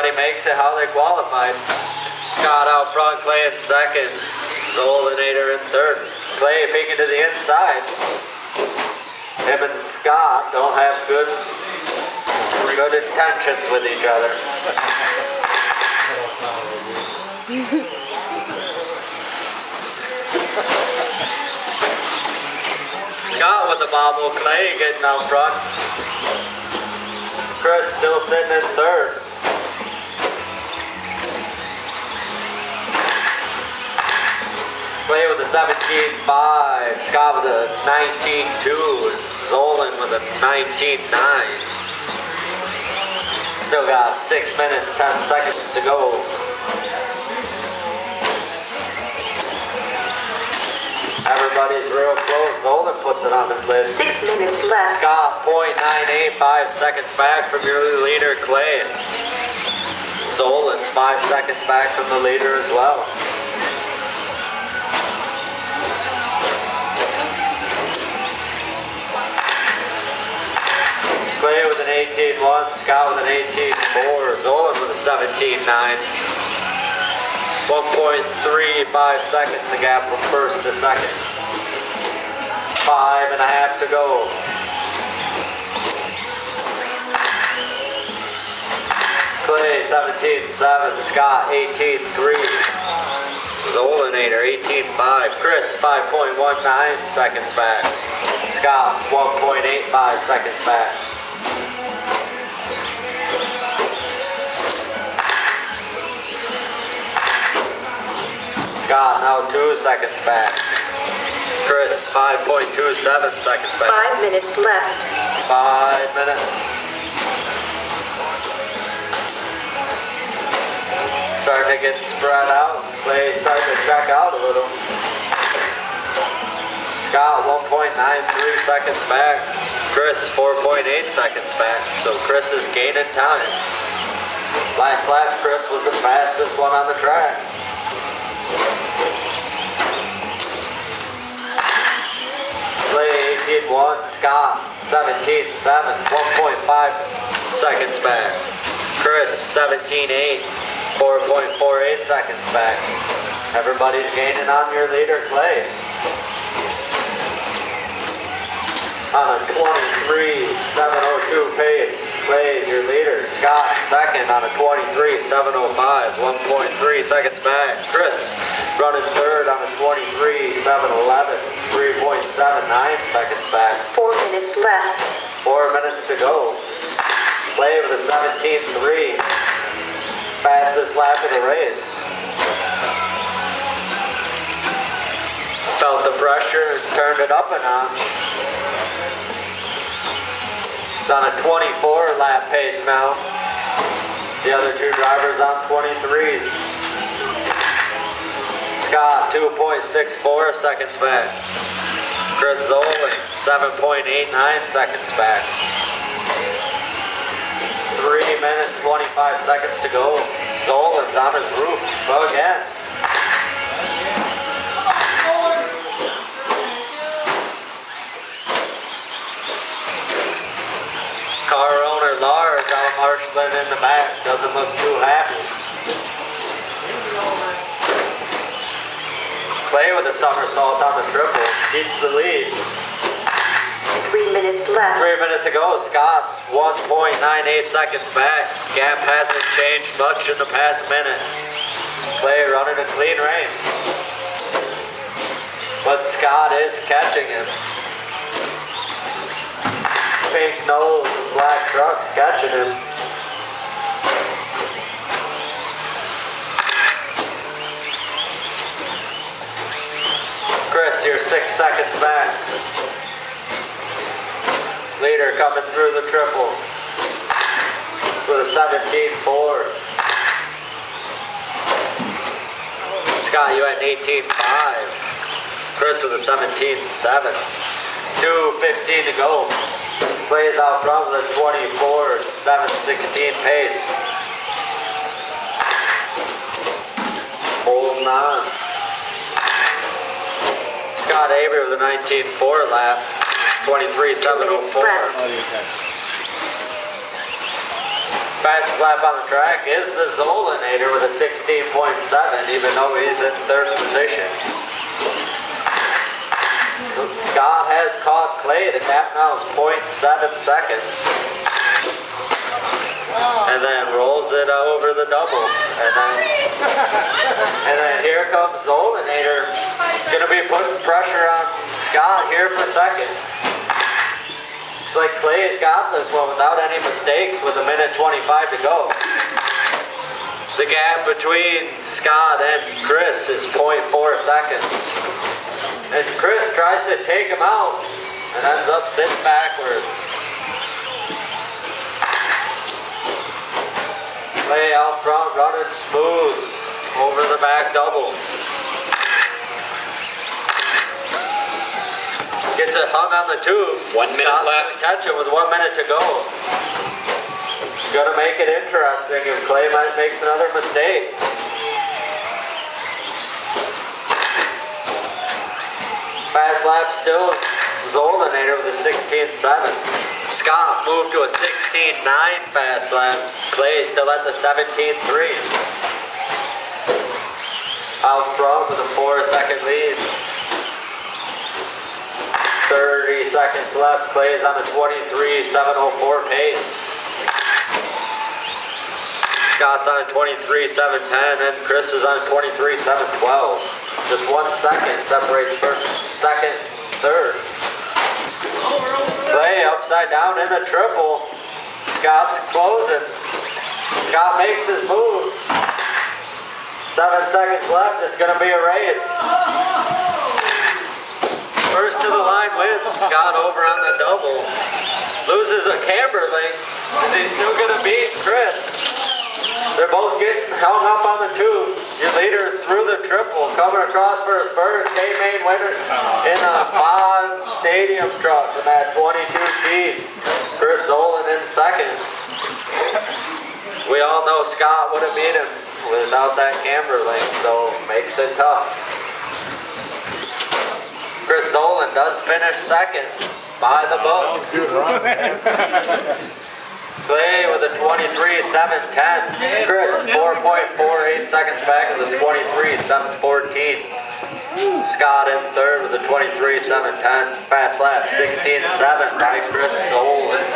everybody makes it how they qualified. Scott out front, Clay in second. Zolinator in third. Clay peeking to the inside. Him and Scott don't have good intentions with each other. Scott with the bobble, Clay getting out front. Chris still sitting in third. Clay with a 17.5, Scott with a 19.2, Zolan with a 19.9. Still got 6 minutes, 10 seconds to go. Everybody's real close. Zolan puts it on his list. 6 minutes left. Scott, 0.985 seconds back from your leader, Clay. Zolan's 5 seconds back from the leader as well. Clay with an 18.1, Scott with an 18.4, Zolan with a 17.9. 1.35 seconds the gap from first to second. 5.5 to go. Clay 17.7, Scott 18.3, Zolinator 18.5, Chris 5.19 seconds back, Scott 1.85 seconds back. Scott now 2 seconds back. Chris 5.27 seconds back. 5 minutes left. 5 minutes. Starting to get spread out. Clay starting to check out a little. Scott 1.93 seconds back. Chris 4.8 seconds back. So Chris is gaining time. Last lap, Chris was the fastest one on the track. Clay 18.1, Scott 17.7, 1.5 seconds back. Chris 17.8, 4.48 seconds back. Everybody's gaining on your leader, Clay. On a 23.702 pace, Clay is your leader. Scott second on a 23.705, 1.3 seconds back. Chris running third on a 23.711, 3.79 seconds back. 4 minutes left. 4 minutes to go. Clay with a 17.3, fastest lap of the race. Felt the pressure, turned it up a notch. It's on a 24 lap pace now. The other two drivers on 23s. Scott 2.64 seconds back. Chris Zolan 7.89 seconds back. 3 minutes 25 seconds to go. Zolan's on his roof. Go again. Car owner Lars out marshalling in the back, doesn't look too happy. Clay with a somersault on the triple, keeps the lead. 3 minutes left. 3 minutes to go. Scott's 1.98 seconds back. Gap hasn't changed much in the past minute. Clay running a clean race. But Scott is catching him. Pink nose, black truck catching him. Chris, you're 6 seconds back. Leader coming through the triple with a 17.4. Scott, you at an 18.5. Chris with a 17.7. 2:15 to go. Plays out front with a 24.716 pace. Holding on. Scott Avery with a 19.4 lap. 23.704. Fastest lap on the track is the Zolinator with a 16.7, even though he's in third position. Scott has caught Clay. The gap now is 0.7 seconds. And then rolls it over the double. And then here comes Zolinator. Gonna be putting pressure on Scott here for second. It's like Clay's got this one without any mistakes with a minute 25 to go. The gap between Scott and Chris is 0.4 seconds. And Chris tries to take him out and ends up sitting backwards. Clay out front running smooth over the back double. Gets it hung on the tube. 1 minute left. Catch it with 1 minute to go. Gonna make it interesting if Clay might make another mistake. Fast lap still Zolinator with a 16.7. Scott moved to a 16.9 fast lap. Clay still at the 17.3. Out front with a 4-second lead. 30 seconds left. Clay is on a 23.704 pace. Scott's on a 23.710 and Chris is on a 23.712. Just 1 second separates first, second, third. Clay upside down in the triple. Scott's closing. Scott makes his move. 7 seconds left. It's going to be a race. First to the line wins. Scott over on the double. Loses a camber link. Is he still going to beat Chris? They're both getting hung up on the tube. Your leader through the triple, coming across for his first K-Main winner in a Bond Stadium truck in that 22T. Chris Zolan in second. We all know Scott would have beat him without that camber link, so makes it tough. Chris Zolan does finish second by the book. Clay with a 23.710. Chris 4.48 seconds back of the 23.714. Scott in third with a 23.710. Fast lap 16.7 by Chris Zolan.